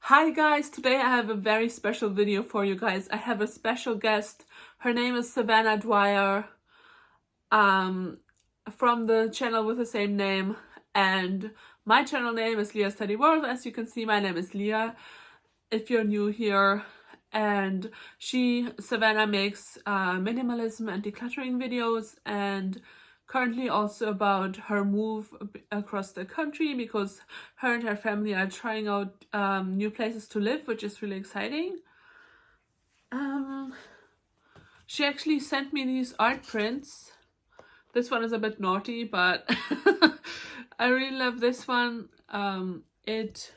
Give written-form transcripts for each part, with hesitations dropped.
Hi guys, today I have a very special video for you guys. I have a special guest. Her name is Savannah Dwyer from the channel with the same name, and my channel name is Leah's Teddy World. As you can see, my name is Leah if you're new here. And Savannah makes minimalism and decluttering videos, and currently also about her move across the country because her and her family are trying out new places to live, which is really exciting. She actually sent me these art prints. This one is a bit naughty, but I really love this one. It's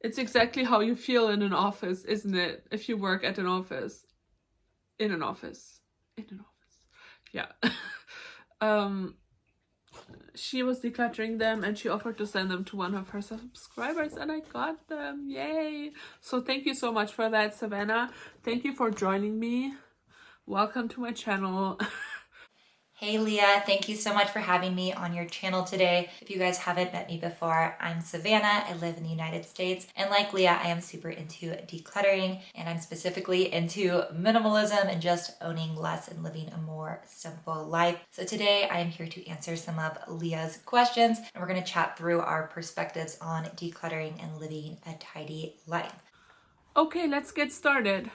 exactly how you feel in an office, isn't it? If you work at an office. In an office. Yeah. She was decluttering them and she offered to send them to one of her subscribers, and I got them. Yay! So thank you so much for that, Savannah. Thank you for joining me. Welcome to my channel. Hey Leah, thank you so much for having me on your channel today. If you guys haven't met me before, I'm Savannah. I live in the United States, and like Leah, I am super into decluttering, and I'm specifically into minimalism and just owning less and living a more simple life. So today I am here to answer some of Leah's questions, and we're going to chat through our perspectives on decluttering and living a tidy life. Okay, let's get started.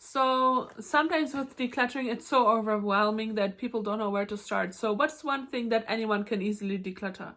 So sometimes with decluttering, it's so overwhelming that people don't know where to start. So what's one thing that anyone can easily declutter?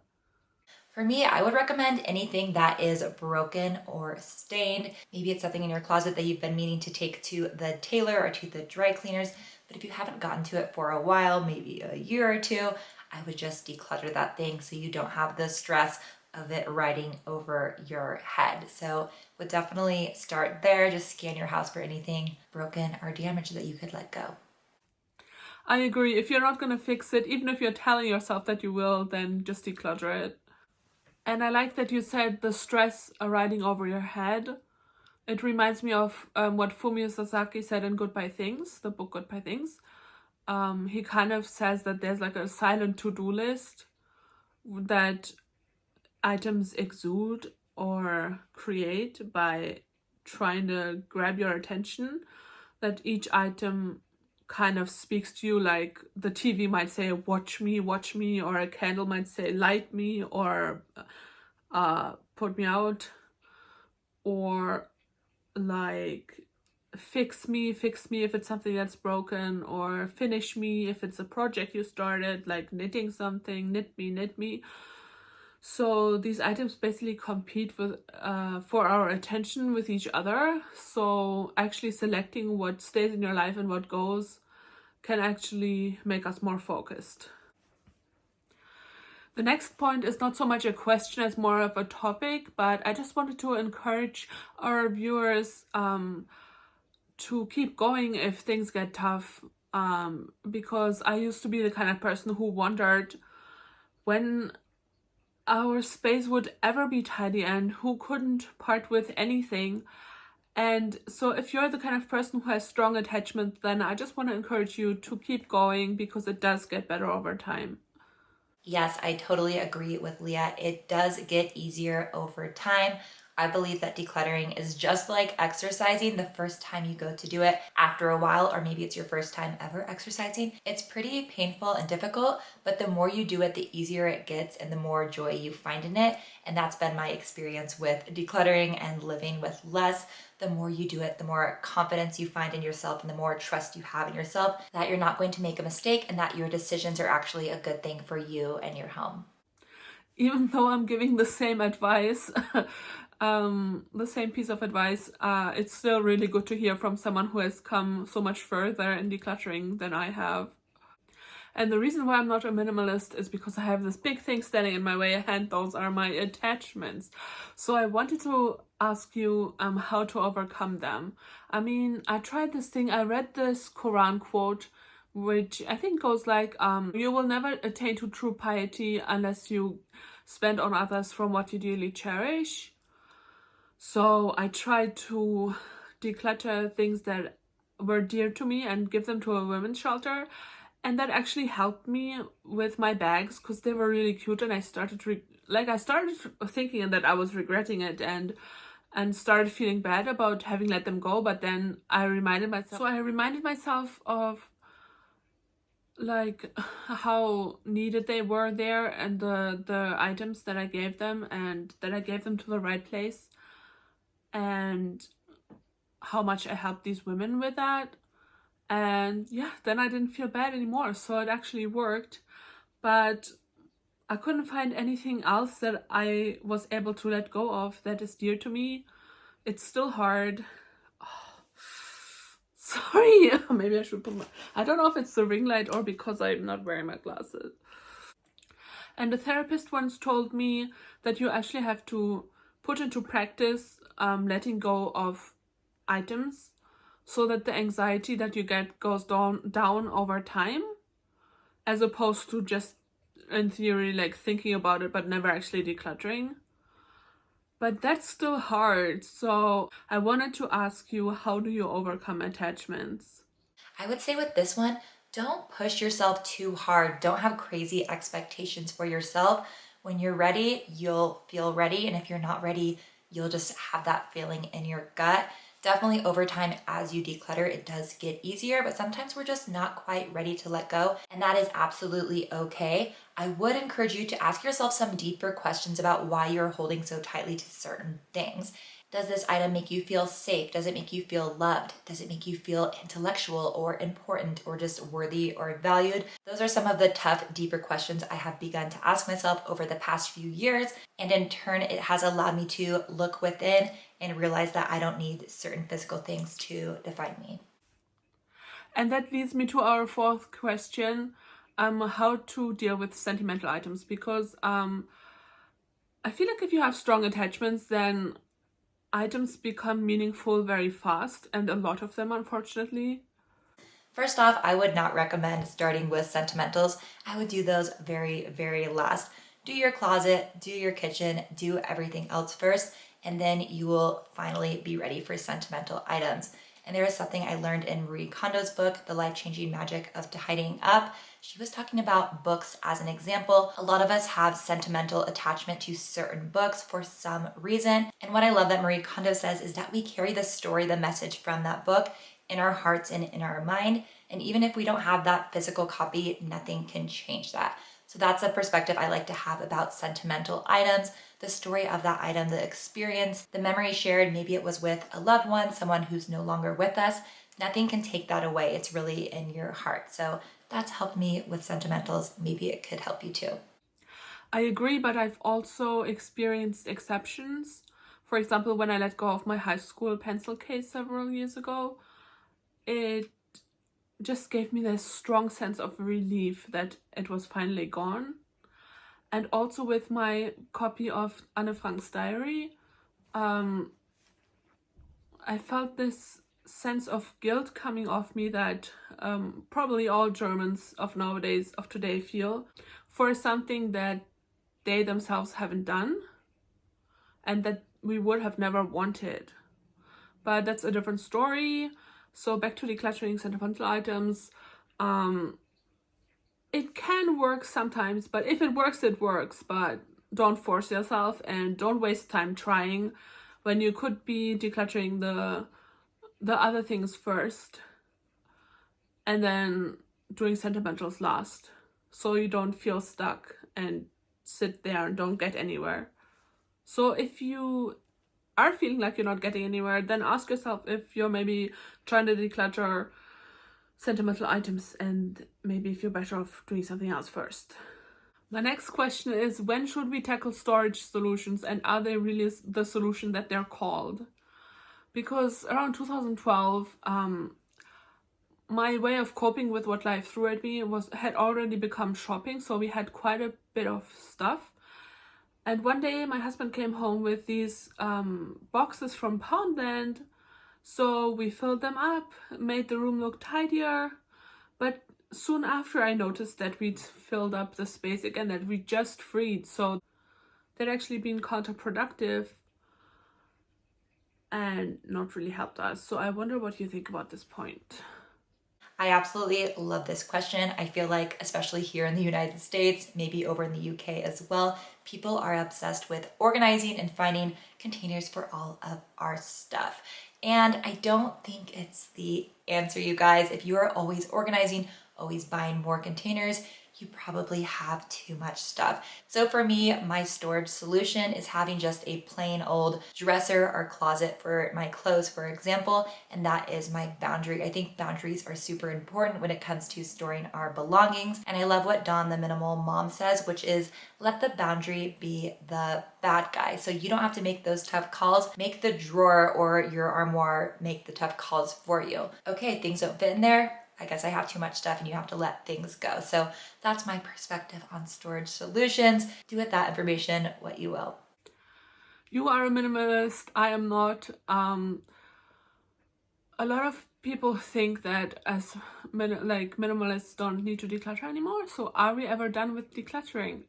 For me, I would recommend anything that is broken or stained. Maybe it's something in your closet that you've been meaning to take to the tailor or to the dry cleaners, but if you haven't gotten to it for a while, maybe a year or two, I would just declutter that thing so you don't have the stress of it riding over your head. So would definitely start there. Just scan your house for anything broken or damaged that you could let go. I agree. If you're not going to fix it, even if you're telling yourself that you will, then just declutter it. And I like that you said the stress riding over your head. It reminds me of what Fumio Sasaki said in Goodbye Things, the book Goodbye Things. He kind of says that there's like a silent to-do list that items exude or create by trying to grab your attention, that each item kind of speaks to you, like the TV might say watch me, or a candle might say light me, or put me out, or like fix me if it's something that's broken, or finish me if it's a project you started, like knitting something, knit me. So these items basically compete with for our attention with each other. So actually selecting what stays in your life and what goes can actually make us more focused. The next point is not so much a question as more of a topic, but I just wanted to encourage our viewers to keep going if things get tough, because I used to be the kind of person who wondered when our space would ever be tidy and who couldn't part with anything. And so if you're the kind of person who has strong attachment, then I just want to encourage you to keep going, because it does get better over time. Yes, I totally agree with Leah. It does get easier over time. I believe that decluttering is just like exercising. The first time you go to do it, after a while, or maybe it's your first time ever exercising, it's pretty painful and difficult, but the more you do it, the easier it gets and the more joy you find in it. And that's been my experience with decluttering and living with less. The more you do it, the more confidence you find in yourself and the more trust you have in yourself that you're not going to make a mistake and that your decisions are actually a good thing for you and your home. Even though I'm giving the same advice, the same piece of advice, it's still really good to hear from someone who has come so much further in decluttering than I have. And the reason why I'm not a minimalist is because I have this big thing standing in my way, and those are my attachments. So I wanted to ask you how to overcome them. I mean, I tried this thing, I read this Quran quote, which I think goes like, you will never attain to true piety unless you spend on others from what you dearly cherish. So I tried to declutter things that were dear to me and give them to a women's shelter. And that actually helped me with my bags because they were really cute, and I started thinking that I was regretting it, and and started feeling bad about having let them go. But then I reminded myself of like how needed they were there, and the items that I gave them, and that I gave them to the right place, and how much I helped these women with that. And yeah, then I didn't feel bad anymore, so it actually worked. But I couldn't find anything else that I was able to let go of that is dear to me. It's still hard. Sorry, maybe I should put my... I don't know if it's the ring light or because I'm not wearing my glasses. And the therapist once told me that you actually have to put into practice letting go of items so that the anxiety that you get goes down over time, as opposed to just, in theory, like thinking about it but never actually decluttering. But that's still hard. So I wanted to ask you, how do you overcome attachments? I would say with this one, don't push yourself too hard. Don't have crazy expectations for yourself. When you're ready, you'll feel ready. And if you're not ready, you'll just have that feeling in your gut. Definitely over time, as you declutter, it does get easier, but sometimes we're just not quite ready to let go. And that is absolutely okay. I would encourage you to ask yourself some deeper questions about why you're holding so tightly to certain things. Does this item make you feel safe? Does it make you feel loved? Does it make you feel intellectual or important or just worthy or valued? Those are some of the tough, deeper questions I have begun to ask myself over the past few years. And in turn, it has allowed me to look within and realize that I don't need certain physical things to define me. And that leads me to our fourth question, how to deal with sentimental items. Because I feel like if you have strong attachments, then items become meaningful very fast, and a lot of them, unfortunately. First off, I would not recommend starting with sentimentals. I would do those very, very last. Do your closet, do your kitchen, do everything else first, and then you will finally be ready for sentimental items. And there is something I learned in Marie Kondo's book, The Life-Changing Magic of Tidying Up. She was talking about books as an example. A lot of us have sentimental attachment to certain books for some reason. And what I love that Marie Kondo says is that we carry the story, the message from that book in our hearts and in our mind. And even if we don't have that physical copy, nothing can change that. So that's a perspective I like to have about sentimental items, the story of that item, the experience, the memory shared. Maybe it was with a loved one, someone who's no longer with us. Nothing can take that away. It's really in your heart. So that's helped me with sentimentals. Maybe it could help you too. I agree, but I've also experienced exceptions. For example, when I let go of my high school pencil case several years ago, it just gave me this strong sense of relief that it was finally gone. And also with my copy of Anne Frank's diary, I felt this sense of guilt coming off me that probably all Germans of nowadays, of today, feel for something that they themselves haven't done and that we would have never wanted. But that's a different story. So back to decluttering sentimental items. It can work sometimes, but if it works, it works. But don't force yourself and don't waste time trying when you could be decluttering the other things first and then doing sentimentals last, so you don't feel stuck and sit there and don't get anywhere. So if you are feeling like you're not getting anywhere, then ask yourself if you're maybe trying to declutter sentimental items and maybe if you're better off doing something else first. My next question is, when should we tackle storage solutions, and are they really the solution that they're called? Because around 2012, my way of coping with what life threw at me had already become shopping, so we had quite a bit of stuff. And one day my husband came home with these boxes from Poundland, so we filled them up, made the room look tidier, but soon after I noticed that we'd filled up the space again that we just freed, so that actually been counterproductive and not really helped us. So I wonder what you think about this point. I absolutely love this question. I feel like, especially here in the United States, maybe over in the UK as well, people are obsessed with organizing and finding containers for all of our stuff. And I don't think it's the answer, you guys. If you are always organizing, always buying more containers, you probably have too much stuff. So for me, my storage solution is having just a plain old dresser or closet for my clothes, for example, and that is my boundary. I think boundaries are super important when it comes to storing our belongings. And I love what Dawn, the minimal mom, says, which is let the boundary be the bad guy. So you don't have to make those tough calls. Make the drawer or your armoire make the tough calls for you. Okay, things don't fit in there. I guess I have too much stuff and you have to let things go. So that's my perspective on storage solutions. Do with that information what you will. You are a minimalist. I am not. A lot of people think that as minimalists don't need to declutter anymore. So are we ever done with decluttering?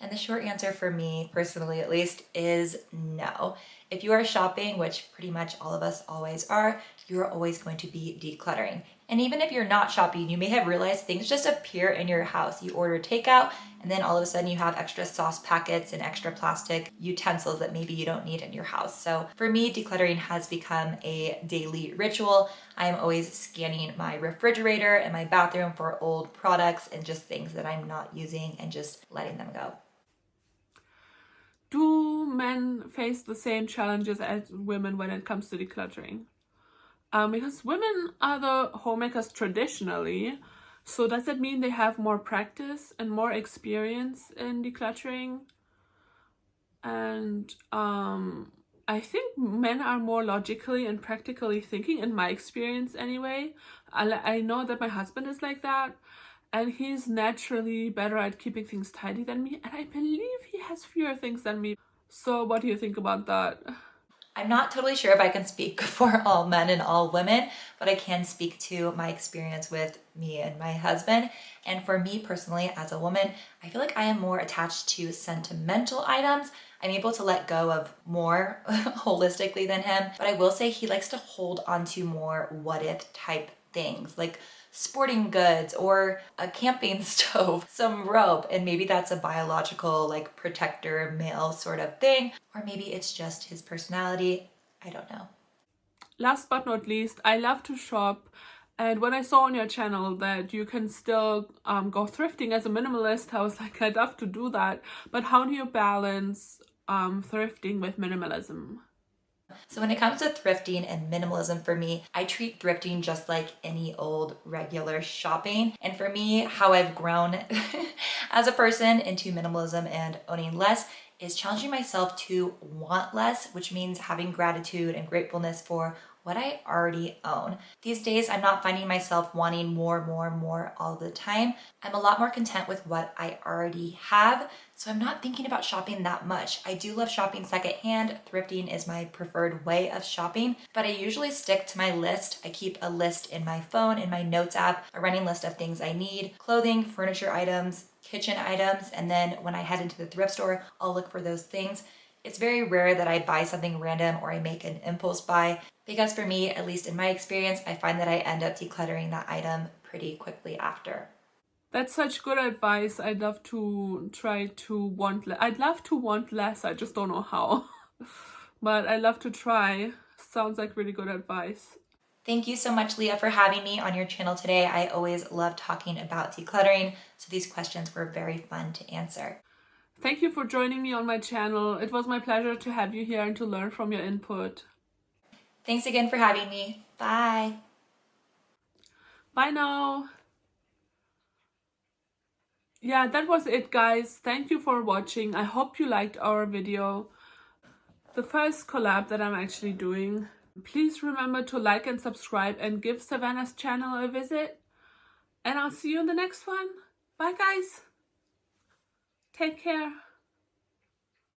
And the short answer for me, personally at least, is no. If you are shopping, which pretty much all of us always are, you're always going to be decluttering. And even if you're not shopping, you may have realized things just appear in your house. You order takeout, and then all of a sudden you have extra sauce packets and extra plastic utensils that maybe you don't need in your house. So for me, decluttering has become a daily ritual. I am always scanning my refrigerator and my bathroom for old products and just things that I'm not using and just letting them go. Do men face the same challenges as women when it comes to decluttering? Because women are the homemakers traditionally, so does that mean they have more practice and more experience in decluttering? And I think men are more logically and practically thinking, in my experience anyway. I know that my husband is like that, and he's naturally better at keeping things tidy than me, and I believe he has fewer things than me. So what do you think about that? I'm not totally sure if I can speak for all men and all women, but I can speak to my experience with me and my husband. And for me personally, as a woman, I feel like I am more attached to sentimental items. I'm able to let go of more holistically than him, but I will say he likes to hold on to more what if type things, like sporting goods or a camping stove, some rope, and maybe that's a biological like protector male sort of thing, or maybe it's just his personality. I don't know. Last but not least, I love to shop, and when I saw on your channel that you can still go thrifting as a minimalist, I was like, I'd love to do that, but how do you balance thrifting with minimalism? So when it comes to thrifting and minimalism, for me, I treat thrifting just like any old regular shopping. And for me, how I've grown as a person into minimalism and owning less is challenging myself to want less, which means having gratitude and gratefulness for what I already own. These days, I'm not finding myself wanting more all the time. I'm a lot more content with what I already have, so I'm not thinking about shopping that much. I do love shopping secondhand. Thrifting is my preferred way of shopping, but I usually stick to my list. I keep a list in my phone, in my notes app, a running list of things I need, clothing, furniture items, kitchen items, and then when I head into the thrift store, I'll look for those things. It's very rare that I buy something random or I make an impulse buy, because for me, at least in my experience, I find that I end up decluttering that item pretty quickly after. That's such good advice. I'd love to try to want less. I'd love to want less. I just don't know how. But I love to try. Sounds like really good advice. Thank you so much, Leah, for having me on your channel today. I always love talking about decluttering, so these questions were very fun to answer. Thank you for joining me on my channel. It was my pleasure to have you here and to learn from your input. Thanks again for having me. Bye. Bye now. Yeah, that was it, guys. Thank you for watching. I hope you liked our video. The first collab that I'm actually doing. Please remember to like and subscribe and give Savannah's channel a visit. And I'll see you in the next one. Bye, guys. Take care.